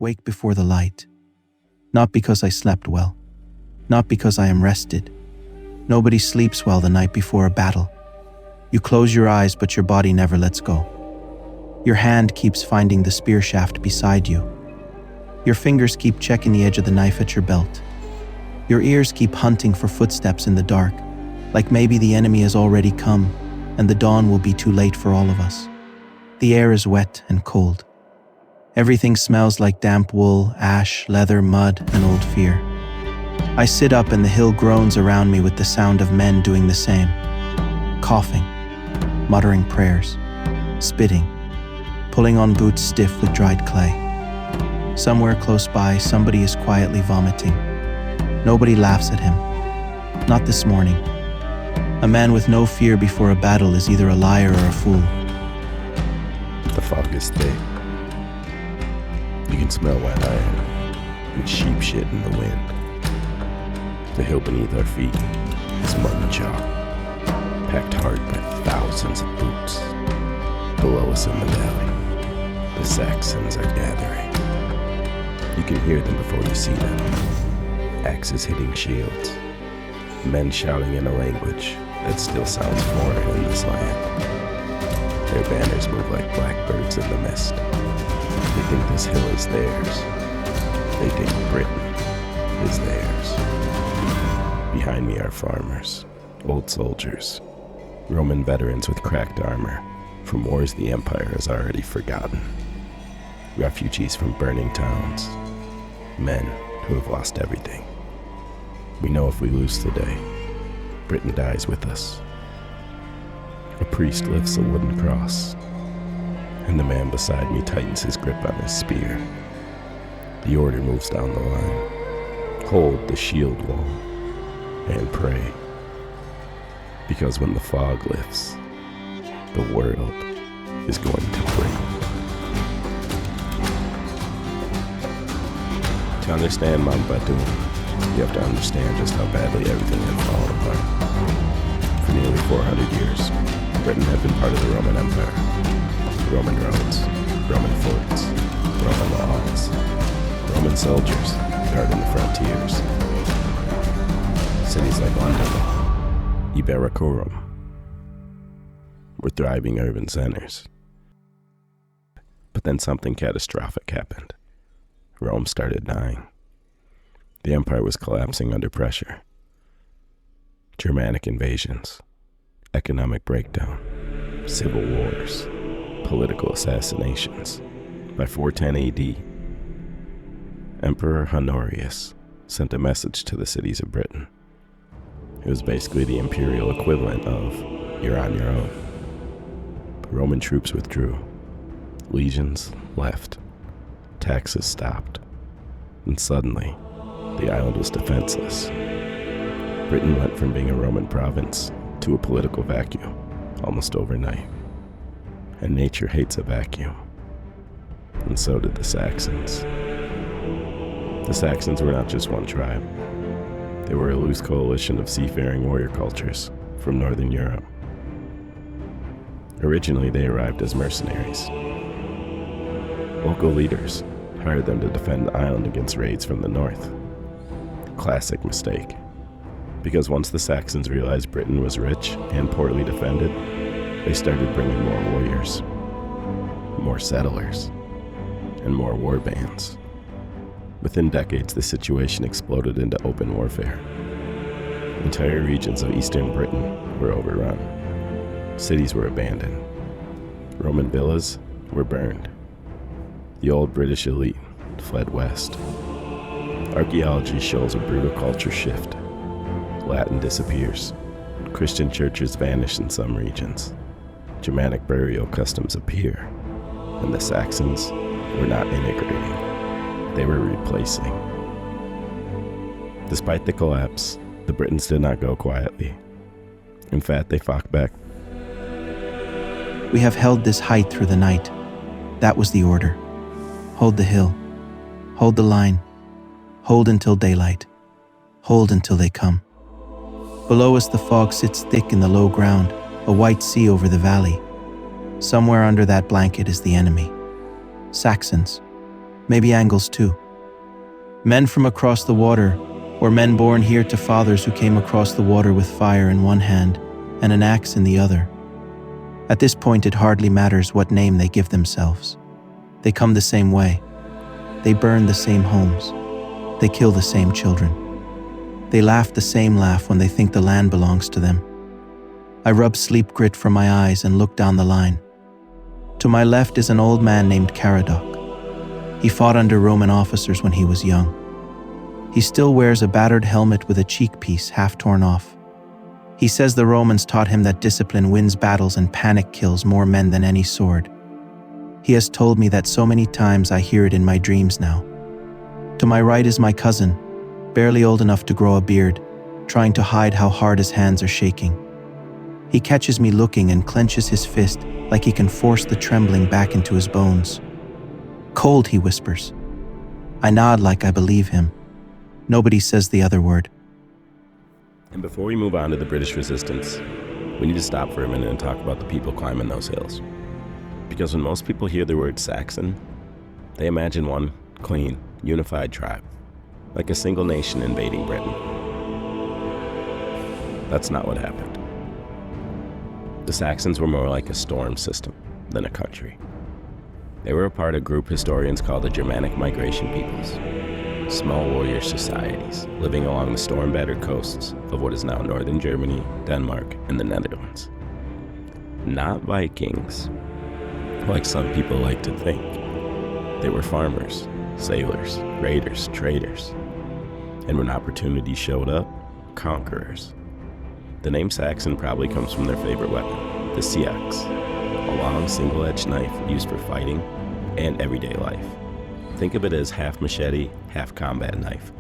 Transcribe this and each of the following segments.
wake before the light. Not because I slept well. Not because I am rested. Nobody sleeps well the night before a battle. You close your eyes, but your body never lets go. Your hand keeps finding the spear shaft beside you. Your fingers keep checking the edge of the knife at your belt. Your ears keep hunting for footsteps in the dark, like maybe the enemy has already come and the dawn will be too late for all of us. The air is wet and cold. Everything smells like damp wool, ash, leather, mud, and old fear. I sit up and the hill groans around me with the sound of men doing the same. Coughing, muttering prayers, spitting, pulling on boots stiff with dried clay. Somewhere close by, somebody is quietly vomiting. Nobody laughs at him. Not this morning. A man with no fear before a battle is either a liar or a fool. The fog is thick. You can smell wet iron and sheep shit in the wind. The hill beneath our feet is mud and chalk, packed hard by thousands of boots. Below us in the valley, the Saxons are gathering. You can hear them before you see them. Axes hitting shields. Men shouting in a language that still sounds foreign in this land. Their banners move like blackbirds in the mist. They think this hill is theirs. They think Britain is theirs. Behind me are farmers, old soldiers, Roman veterans with cracked armor from wars the Empire has already forgotten. Refugees from burning towns, men who have lost everything. We know if we lose today, Britain dies with us. A priest lifts a wooden cross, and the man beside me tightens his grip on his spear. The order moves down the line. Hold the shield wall and pray. Because when the fog lifts, the world is going to break. To understand Mount Badon, you have to understand just how badly everything had fallen apart. For nearly 400 years, Britain had been part of the Roman Empire. Roman roads, Roman forts, Roman laws, Roman soldiers guarding the frontiers. Cities like London, Iberocorum, were thriving urban centers. But then something catastrophic happened. Rome started dying. The empire was collapsing under pressure. Germanic invasions, economic breakdown, civil wars, political assassinations. By 410 AD, Emperor Honorius sent a message to the cities of Britain. It was basically the imperial equivalent of, "You're on your own." Roman troops withdrew. Legions left. Taxes stopped. And suddenly, the island was defenseless. Britain went from being a Roman province to a political vacuum almost overnight. And nature hates a vacuum. And so did the Saxons. The Saxons were not just one tribe. They were a loose coalition of seafaring warrior cultures from northern Europe. Originally, they arrived as mercenaries. Local leaders hired them to defend the island against raids from the north. Classic mistake. Because once the Saxons realized Britain was rich and poorly defended, they started bringing more warriors, more settlers, and more war bands. Within decades, the situation exploded into open warfare. Entire regions of eastern Britain were overrun. Cities were abandoned. Roman villas were burned. The old British elite fled west. Archaeology shows a brutal culture shift. Latin disappears. Christian churches vanish in some regions. Germanic burial customs appear. And the Saxons were not integrating. They were replacing. Despite the collapse, the Britons did not go quietly. In fact, they fought back. We have held this height through the night. That was the order. Hold the hill. Hold the line. Hold until daylight. Hold until they come. Below us, the fog sits thick in the low ground, a white sea over the valley. Somewhere under that blanket is the enemy. Saxons. maybe Angles too. Men from across the water, or men born here to fathers who came across the water with fire in one hand and an axe in the other. At this point, it hardly matters what name they give themselves. They come the same way. They burn the same homes. They kill the same children. They laugh the same laugh when they think the land belongs to them. I rub sleep grit from my eyes and look down the line. To my left is an old man named Caradoc. He fought under Roman officers when he was young. He still wears a battered helmet with a cheek piece half torn off. He says the Romans taught him that discipline wins battles and panic kills more men than any sword. He has told me that so many times I hear it in my dreams now. To my right is my cousin, barely old enough to grow a beard, trying to hide how hard his hands are shaking. He catches me looking and clenches his fist like he can force the trembling back into his bones. Cold, he whispers. I nod like I believe him. Nobody says the other word. And before we move on to the British resistance, we need to stop for a minute and talk about the people climbing those hills. Because when most people hear the word Saxon, they imagine one clean, unified tribe, like a single nation invading Britain. That's not what happened. The Saxons were more like a storm system than a country. They were a part of a group historians call the Germanic migration peoples, small warrior societies living along the storm-battered coasts of what is now northern Germany, Denmark, and the Netherlands. Not Vikings, like some people like to think. They were farmers, sailors, raiders, traders, and when opportunity showed up, conquerors. The name Saxon probably comes from their favorite weapon, the seax, a long single-edged knife used for fighting and everyday life. Think of it as half machete, half combat knife.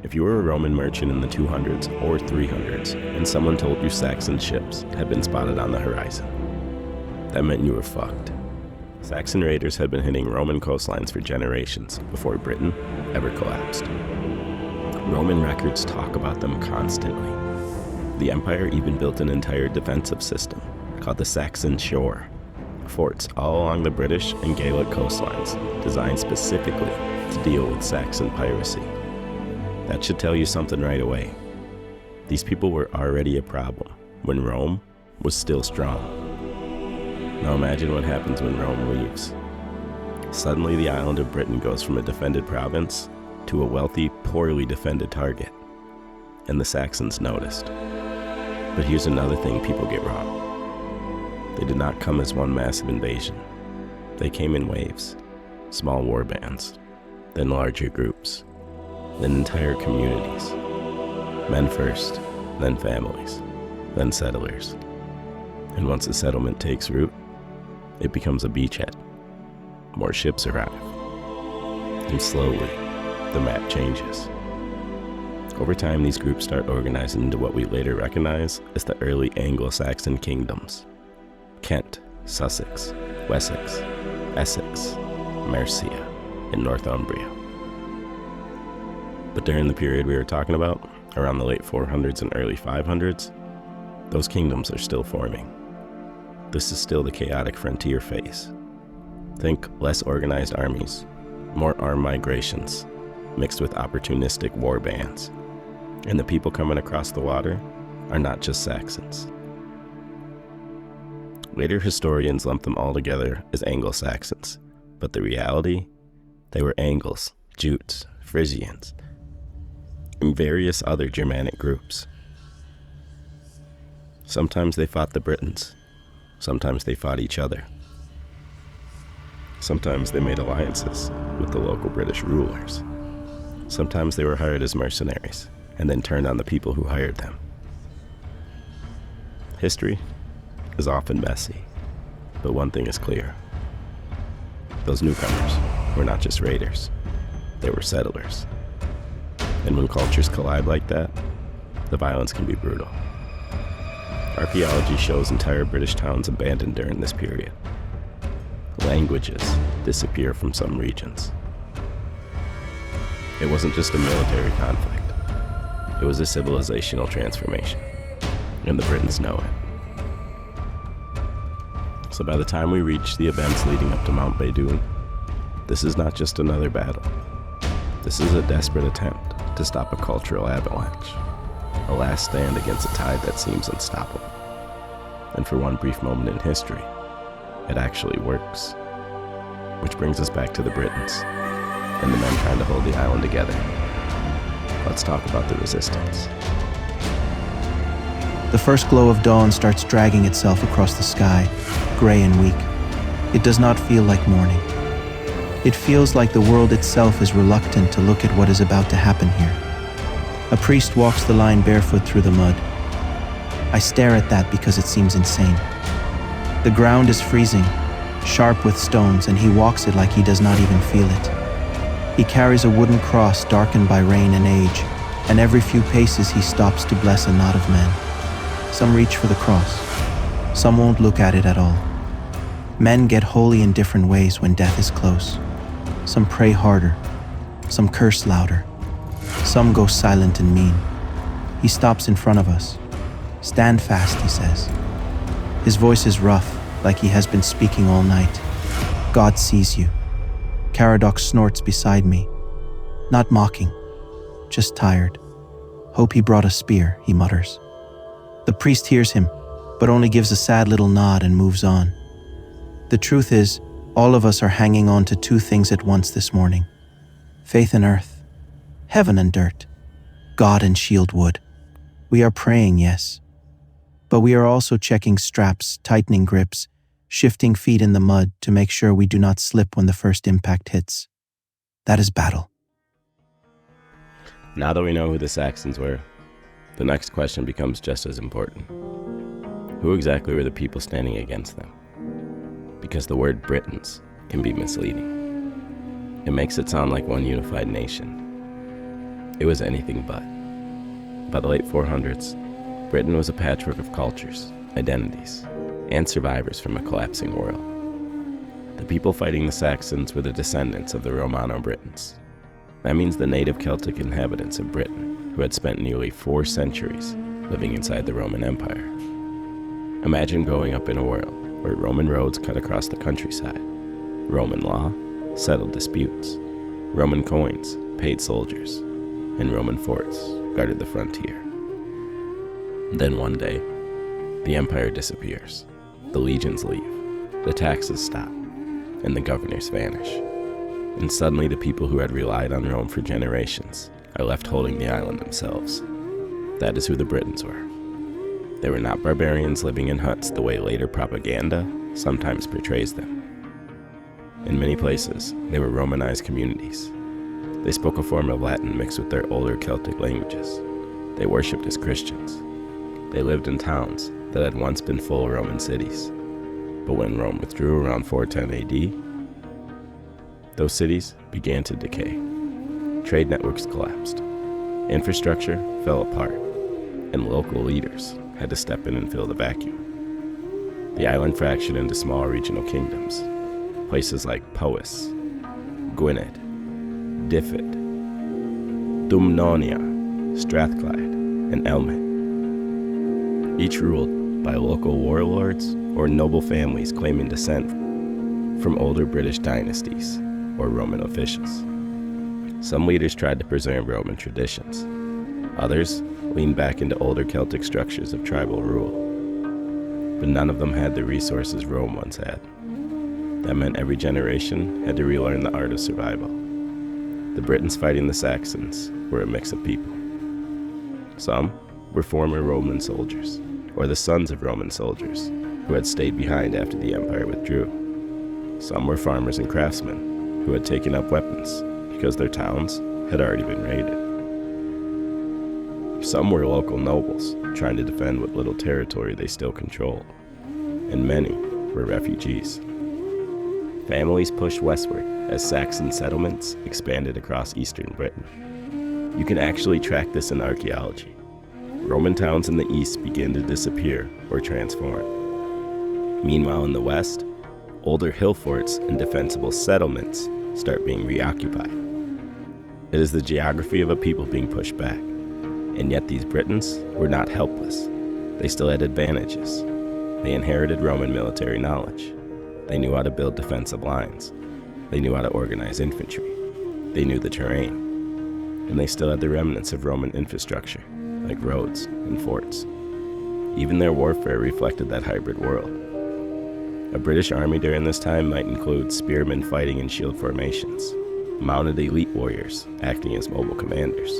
If you were a Roman merchant in the 200s or 300s and someone told you Saxon ships had been spotted on the horizon, that meant you were fucked. Saxon raiders had been hitting Roman coastlines for generations before Britain ever collapsed. Roman records talk about them constantly. The empire even built an entire defensive system called the Saxon Shore, forts all along the British and Gaelic coastlines, designed specifically to deal with Saxon piracy. That should tell you something right away. These people were already a problem when Rome was still strong. Now imagine what happens when Rome leaves. Suddenly the island of Britain goes from a defended province to a wealthy, poorly defended target. And the Saxons noticed. But here's another thing people get wrong. They did not come as one massive invasion. They came in waves, small war bands, then larger groups, then entire communities. Men first, then families, then settlers. And once a settlement takes root, it becomes a beachhead. More ships arrive. And slowly, the map changes. Over time, these groups start organizing into what we later recognize as the early Anglo-Saxon kingdoms. Kent, Sussex, Wessex, Essex, Mercia, and Northumbria. But during the period we were talking about, around the late 400s and early 500s, those kingdoms are still forming. This is still the chaotic frontier phase. Think less organized armies, more armed migrations, mixed with opportunistic war bands. And the people coming across the water are not just Saxons. Later historians lump them all together as Anglo-Saxons, but the reality, they were Angles, Jutes, Frisians, and various other Germanic groups. Sometimes they fought the Britons, sometimes they fought each other. Sometimes they made alliances with the local British rulers. Sometimes they were hired as mercenaries and then turned on the people who hired them. History is often messy, but one thing is clear. Those newcomers were not just raiders, they were settlers. And when cultures collide like that, the violence can be brutal. Archaeology shows entire British towns abandoned during this period. Languages disappear from some regions. It wasn't just a military conflict. It was a civilizational transformation, and the Britons know it. So by the time we reach the events leading up to Mount Badon, This is not just another battle. This is a desperate attempt to stop a cultural avalanche, a last stand against a tide that seems unstoppable. And for one brief moment in history, it actually works. Which brings us back to the Britons and the men trying to hold the island together. Let's talk about the resistance. The first glow of dawn starts dragging itself across the sky, gray and weak. It does not feel like morning. It feels like the world itself is reluctant to look at what is about to happen here. A priest walks the line barefoot through the mud. I stare at that because it seems insane. The ground is freezing, sharp with stones, and he walks it like he does not even feel it. He carries a wooden cross darkened by rain and age, and every few paces he stops to bless a knot of men. Some reach for the cross. Some won't look at it at all. Men get holy in different ways when death is close. Some pray harder. Some curse louder. Some go silent and mean. He stops in front of us. "Stand fast," he says. His voice is rough, like he has been speaking all night. "God sees you." Caradoc snorts beside me. Not mocking, just tired. "Hope he brought a spear," he mutters. The priest hears him, but only gives a sad little nod and moves on. The truth is, all of us are hanging on to two things at once this morning. Faith and earth, heaven and dirt, God and shield wood. We are praying, yes, but we are also checking straps, tightening grips, shifting feet in the mud to make sure we do not slip when the first impact hits. That is battle. Now that we know who the Saxons were, the next question becomes just as important. Who exactly were the people standing against them? Because the word Britons can be misleading. It makes it sound like one unified nation. It was anything but. By the late 400s, Britain was a patchwork of cultures, identities, and survivors from a collapsing world. The people fighting the Saxons were the descendants of the Romano-Britons. That means the native Celtic inhabitants of Britain who had spent nearly 4 centuries living inside the Roman Empire. Imagine growing up in a world where Roman roads cut across the countryside, Roman law settled disputes, Roman coins paid soldiers, and Roman forts guarded the frontier. Then one day, the empire disappears, the legions leave, the taxes stop, and the governors vanish. And suddenly the people who had relied on Rome for generations are left holding the island themselves. That is who the Britons were. They were not barbarians living in huts the way later propaganda sometimes portrays them. In many places, they were Romanized communities. They spoke a form of Latin mixed with their older Celtic languages. They worshipped as Christians. They lived in towns that had once been full Roman cities. But when Rome withdrew around 410 AD, those cities began to decay. Trade networks collapsed. Infrastructure fell apart, and local leaders had to step in and fill the vacuum. The island fractured into small regional kingdoms. Places like Powys, Gwynedd, Dyfed, Dumnonia, Strathclyde, and Elmet. Each ruled by local warlords or noble families claiming descent from older British dynasties or Roman officials. Some leaders tried to preserve Roman traditions. Others leaned back into older Celtic structures of tribal rule. But none of them had the resources Rome once had. That meant every generation had to relearn the art of survival. The Britons fighting the Saxons were a mix of people. Some were former Roman soldiers, or the sons of Roman soldiers, who had stayed behind after the empire withdrew. Some were farmers and craftsmen, who had taken up weapons because their towns had already been raided. Some were local nobles, trying to defend what little territory they still controlled. And many were refugees. Families pushed westward as Saxon settlements expanded across eastern Britain. You can actually track this in archaeology. Roman towns in the east begin to disappear or transform. Meanwhile, in the west, older hill forts and defensible settlements start being reoccupied. It is the geography of a people being pushed back. And yet these Britons were not helpless. They still had advantages. They inherited Roman military knowledge. They knew how to build defensive lines. They knew how to organize infantry. They knew the terrain. And they still had the remnants of Roman infrastructure, like roads and forts. Even their warfare reflected that hybrid world. A British army during this time might include spearmen fighting in shield formations, mounted elite warriors acting as mobile commanders,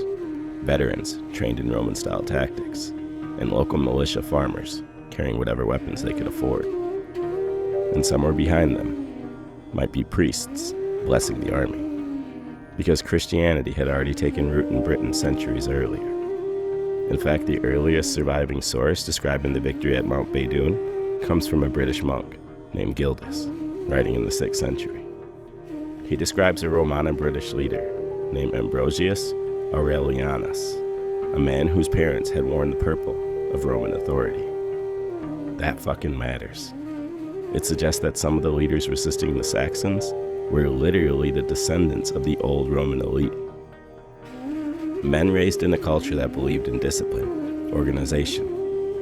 veterans trained in Roman-style tactics, and local militia farmers carrying whatever weapons they could afford. And somewhere behind them might be priests blessing the army, because Christianity had already taken root in Britain centuries earlier. In fact, the earliest surviving source describing the victory at Mount Badon comes from a British monk named Gildas, writing in the 6th century. He describes a Roman British leader named Ambrosius Aurelianus, a man whose parents had worn the purple of Roman authority. That fucking matters. It suggests that some of the leaders resisting the Saxons were literally the descendants of the old Roman elite. Men raised in a culture that believed in discipline, organization,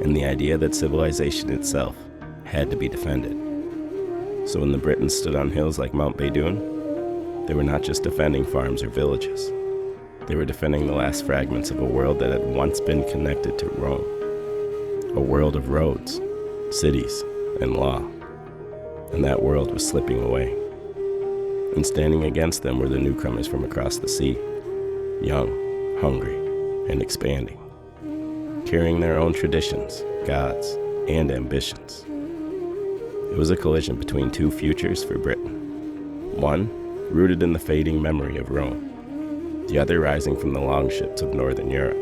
and the idea that civilization itself had to be defended. So when the Britons stood on hills like Mount Badon, they were not just defending farms or villages. They were defending the last fragments of a world that had once been connected to Rome. A world of roads, cities, and law. And that world was slipping away. And standing against them were the newcomers from across the sea, young, hungry, and expanding, carrying their own traditions, gods, and ambitions. It was a collision between two futures for Britain. One, rooted in the fading memory of Rome, the other rising from the longships of Northern Europe.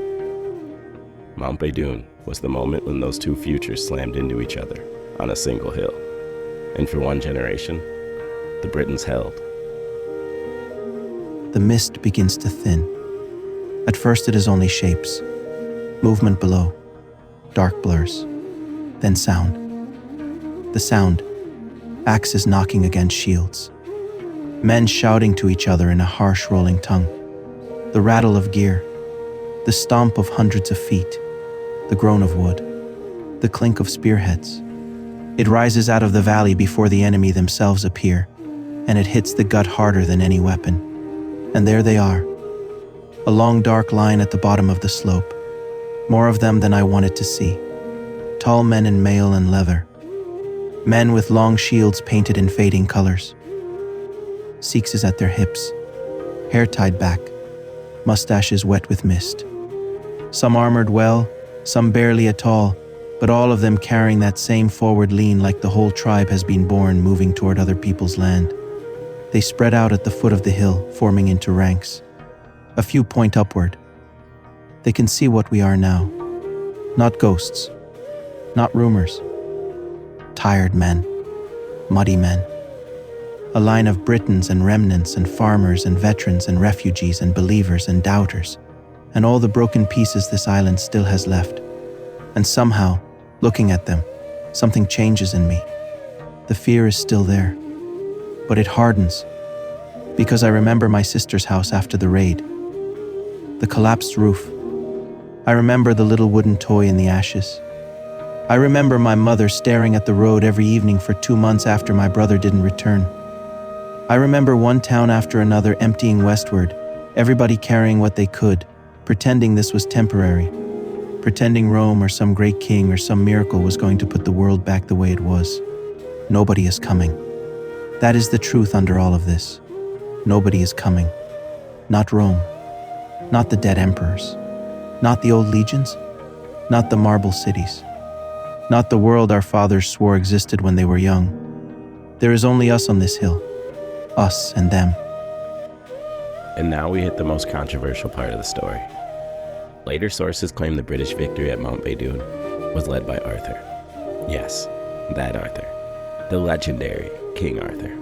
Mount Badon was the moment when those two futures slammed into each other on a single hill. And for one generation, the Britons held. The mist begins to thin. At first it is only shapes, movement below, dark blurs, then sound. The sound, axes knocking against shields, men shouting to each other in a harsh rolling tongue, the rattle of gear, the stomp of hundreds of feet, the groan of wood, the clink of spearheads. It rises out of the valley before the enemy themselves appear, and it hits the gut harder than any weapon. And there they are, a long dark line at the bottom of the slope, more of them than I wanted to see. Tall men in mail and leather, men with long shields painted in fading colors. Sikhs at their hips, hair tied back, mustaches wet with mist. Some armored well, some barely at all, but all of them carrying that same forward lean like the whole tribe has been born moving toward other people's land. They spread out at the foot of the hill, forming into ranks. A few point upward. They can see what we are now. Not ghosts, not rumors. Tired men, muddy men. A line of Britons and remnants and farmers and veterans and refugees and believers and doubters, and all the broken pieces this island still has left. And somehow, looking at them, something changes in me. The fear is still there, but it hardens, because I remember my sister's house after the raid. The collapsed roof. I remember the little wooden toy in the ashes. I remember my mother staring at the road every evening for 2 months after my brother didn't return. I remember one town after another emptying westward, everybody carrying what they could, pretending this was temporary, pretending Rome or some great king or some miracle was going to put the world back the way it was. Nobody is coming. That is the truth under all of this. Nobody is coming. Not Rome. Not the dead emperors. Not the old legions. Not the marble cities. Not the world our fathers swore existed when they were young. There is only us on this hill. Us and them. And now we hit the most controversial part of the story. Later sources claim the British victory at Mount Badon was led by Arthur. Yes, that Arthur. The legendary King Arthur.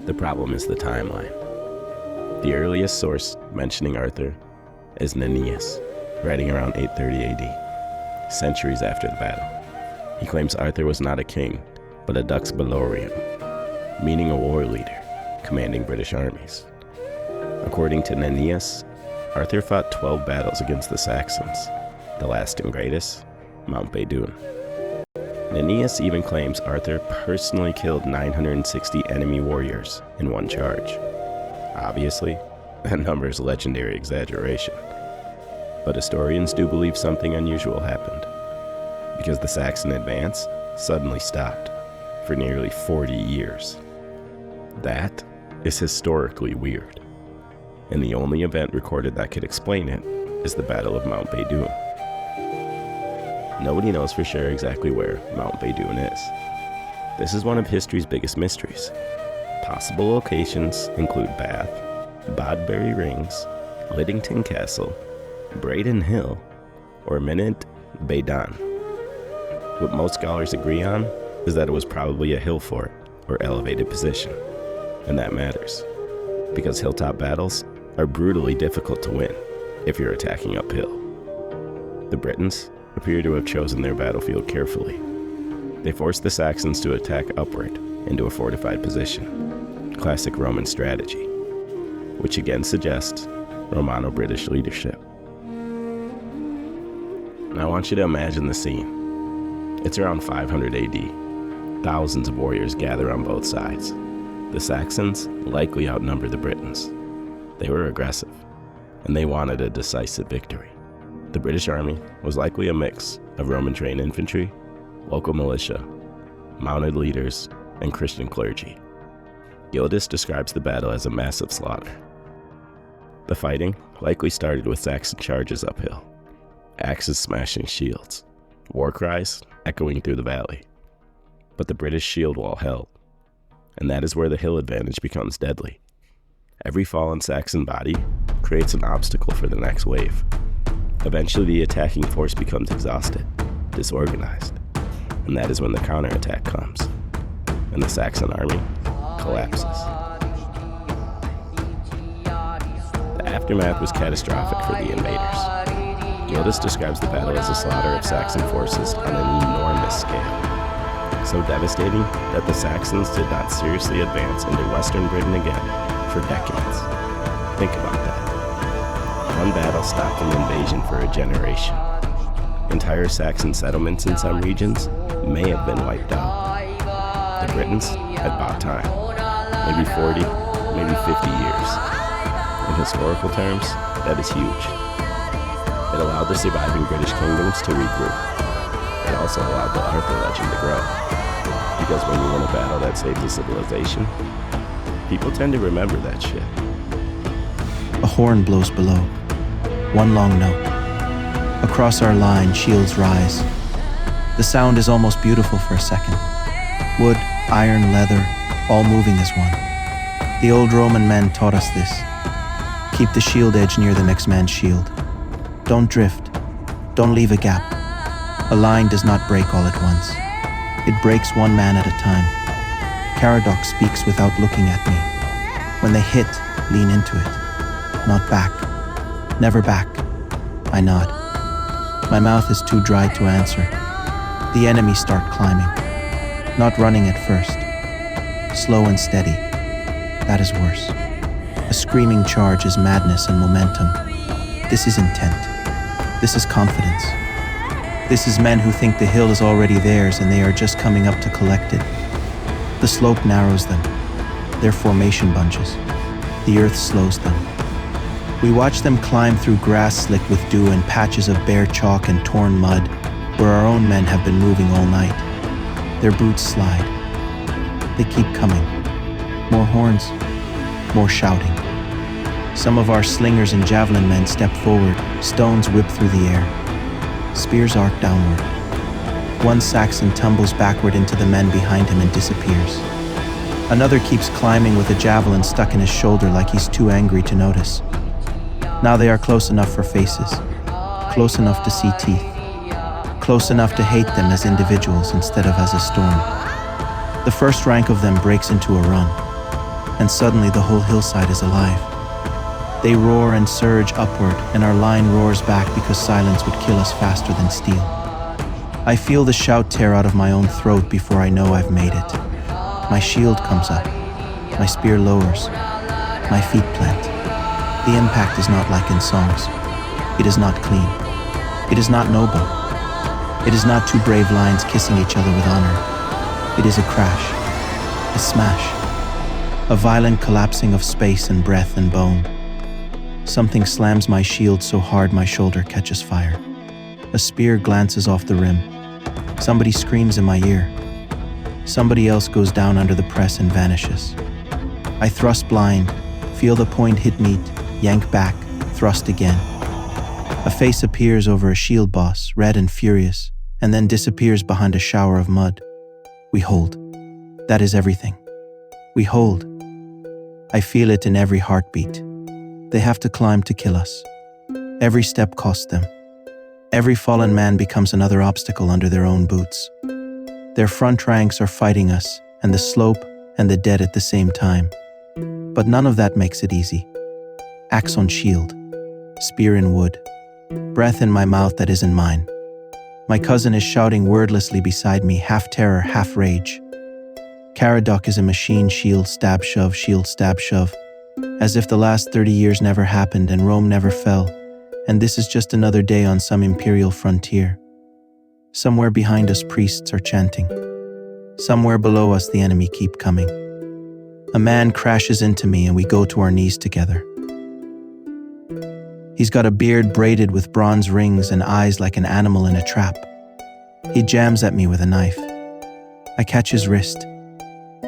The problem is the timeline. The earliest source mentioning Arthur is Nennius, writing around 830 AD, centuries after the battle. He claims Arthur was not a king, but a dux bellorum, meaning a war leader, commanding British armies. According to Nennius, Arthur fought 12 battles against the Saxons, the last and greatest, Mount Badon. And Aeneas even claims Arthur personally killed 960 enemy warriors in one charge. Obviously, that number is a legendary exaggeration. But historians do believe something unusual happened, because the Saxon advance suddenly stopped for nearly 40 years. That is historically weird, and the only event recorded that could explain it is the Battle of Mount Badon. Nobody knows for sure exactly where Mount Badon is. This is one of history's biggest mysteries. Possible locations include Bath, Bodbury Rings, Liddington Castle, Braden Hill, or Mount Badon. What most scholars agree on is that it was probably a hill fort or elevated position, and that matters, because hilltop battles are brutally difficult to win if you're attacking uphill. The Britons appear to have chosen their battlefield carefully. They forced the Saxons to attack upward into a fortified position, classic Roman strategy, which again suggests Romano-British leadership. Now I want you to imagine the scene. It's around 500 AD. Thousands of warriors gather on both sides. The Saxons likely outnumber the Britons. They were aggressive, and they wanted a decisive victory. The British army was likely a mix of Roman-trained infantry, local militia, mounted leaders, and Christian clergy. Gildas describes the battle as a massive slaughter. The fighting likely started with Saxon charges uphill, axes smashing shields, war cries echoing through the valley. But the British shield wall held, and that is where the hill advantage becomes deadly. Every fallen Saxon body creates an obstacle for the next wave. Eventually, the attacking force becomes exhausted, disorganized, and that is when the counterattack comes, and the Saxon army collapses. The aftermath was catastrophic for the invaders. Gildas describes the battle as a slaughter of Saxon forces on an enormous scale, so devastating that the Saxons did not seriously advance into Western Britain again for decades. Think about that. One battle stopped an invasion for a generation. Entire Saxon settlements in some regions may have been wiped out. The Britons had bought time, maybe 40, maybe 50 years. In historical terms, that is huge. It allowed the surviving British kingdoms to regroup. It also allowed the Arthur legend to grow. Because when you win a battle that saved a civilization, people tend to remember that shit. A horn blows below. One long note. Across our line, shields rise. The sound is almost beautiful for a second. Wood, iron, leather, all moving as one. The old Roman men taught us this. Keep the shield edge near the next man's shield. Don't drift. Don't leave a gap. A line does not break all at once. It breaks one man at a time. Caradoc speaks without looking at me. When they hit, lean into it. Not back. Never back. I nod. My mouth is too dry to answer. The enemy start climbing. Not running at first. Slow and steady. That is worse. A screaming charge is madness and momentum. This is intent. This is confidence. This is men who think the hill is already theirs and they are just coming up to collect it. The slope narrows them. Their formation bunches. The earth slows them. We watch them climb through grass slick with dew and patches of bare chalk and torn mud, where our own men have been moving all night. Their boots slide. They keep coming. More horns, more shouting. Some of our slingers and javelin men step forward, stones whip through the air. Spears arc downward. One Saxon tumbles backward into the men behind him and disappears. Another keeps climbing with a javelin stuck in his shoulder like he's too angry to notice. Now they are close enough for faces, close enough to see teeth, close enough to hate them as individuals instead of as a storm. The first rank of them breaks into a run, and suddenly the whole hillside is alive. They roar and surge upward, and our line roars back because silence would kill us faster than steel. I feel the shout tear out of my own throat before I know I've made it. My shield comes up, my spear lowers, my feet plant. The impact is not like in songs. It is not clean. It is not noble. It is not two brave lions kissing each other with honor. It is a crash, a smash, a violent collapsing of space and breath and bone. Something slams my shield so hard my shoulder catches fire. A spear glances off the rim. Somebody screams in my ear. Somebody else goes down under the press and vanishes. I thrust blind, feel the point hit meat, yank back, thrust again. A face appears over a shield boss, red and furious, and then disappears behind a shower of mud. We hold. That is everything. We hold. I feel it in every heartbeat. They have to climb to kill us. Every step costs them. Every fallen man becomes another obstacle under their own boots. Their front ranks are fighting us, and the slope and the dead at the same time. But none of that makes it easy. Axe on shield, spear in wood, breath in my mouth that isn't mine. My cousin is shouting wordlessly beside me, half terror, half rage. Caradoc is a machine, shield, stab, shove, as if the last 30 years never happened and Rome never fell, and this is just another day on some imperial frontier. Somewhere behind us priests are chanting. Somewhere below us the enemy keep coming. A man crashes into me and we go to our knees together. He's got a beard braided with bronze rings and eyes like an animal in a trap. He jams at me with a knife. I catch his wrist.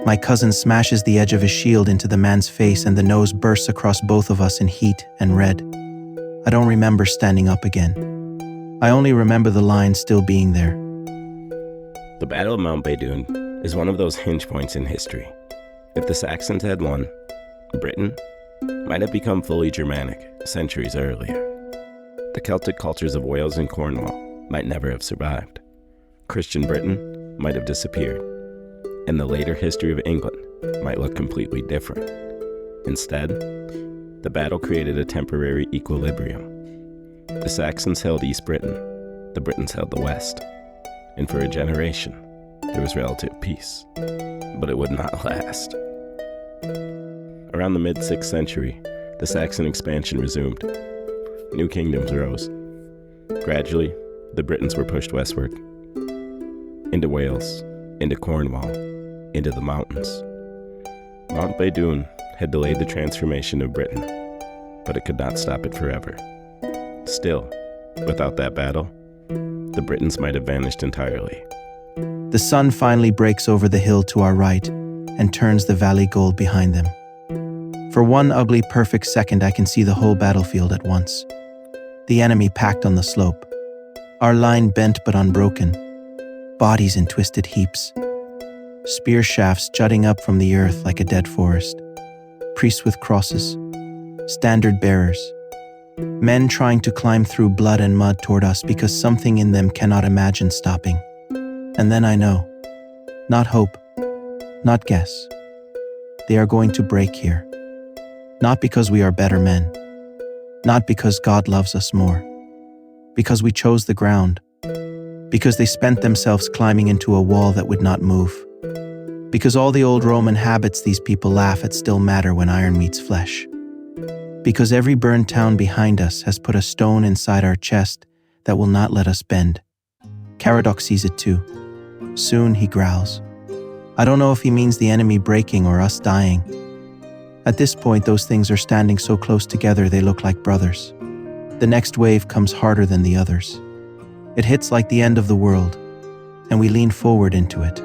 My cousin smashes the edge of his shield into the man's face and the nose bursts across both of us in heat and red. I don't remember standing up again. I only remember the line still being there. The Battle of Mount Badon is one of those hinge points in history. If the Saxons had won, Britain might have become fully Germanic centuries earlier. The Celtic cultures of Wales and Cornwall might never have survived. Christian Britain might have disappeared, and the later history of England might look completely different. Instead, the battle created a temporary equilibrium. The Saxons held East Britain, the Britons held the West, and for a generation, there was relative peace, but it would not last. Around the mid-6th century, the Saxon expansion resumed. New kingdoms rose. Gradually, the Britons were pushed westward, into Wales, into Cornwall, into the mountains. Mount Badon had delayed the transformation of Britain, but it could not stop it forever. Still, without that battle, the Britons might have vanished entirely. The sun finally breaks over the hill to our right and turns the valley gold behind them. For one ugly, perfect second, I can see the whole battlefield at once. The enemy packed on the slope. Our line bent but unbroken. Bodies in twisted heaps. Spear shafts jutting up from the earth like a dead forest. Priests with crosses. Standard bearers. Men trying to climb through blood and mud toward us because something in them cannot imagine stopping. And then I know. Not hope. Not guess. They are going to break here. Not because we are better men. Not because God loves us more. Because we chose the ground. Because they spent themselves climbing into a wall that would not move. Because all the old Roman habits these people laugh at still matter when iron meets flesh. Because every burned town behind us has put a stone inside our chest that will not let us bend. Caradoc sees it too. Soon he growls. I don't know if he means the enemy breaking or us dying. At this point, those things are standing so close together they look like brothers. The next wave comes harder than the others. It hits like the end of the world, and we lean forward into it.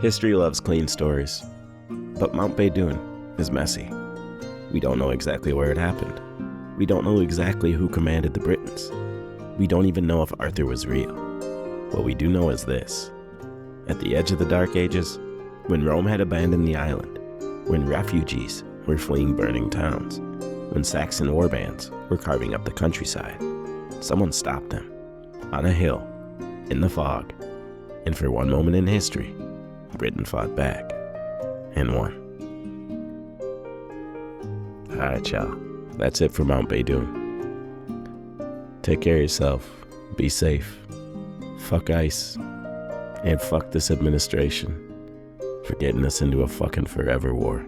History loves clean stories, but Mount Badon is messy. We don't know exactly where it happened. We don't know exactly who commanded the Britons. We don't even know if Arthur was real. What we do know is this. At the edge of the Dark Ages, when Rome had abandoned the island, when refugees were fleeing burning towns, when Saxon warbands were carving up the countryside, someone stopped them, on a hill, in the fog, and for one moment in history, Britain fought back, and won. Alright y'all, that's it for Mount Badon. Take care of yourself, be safe, fuck ICE, and fuck this administration for getting us into a fucking forever war.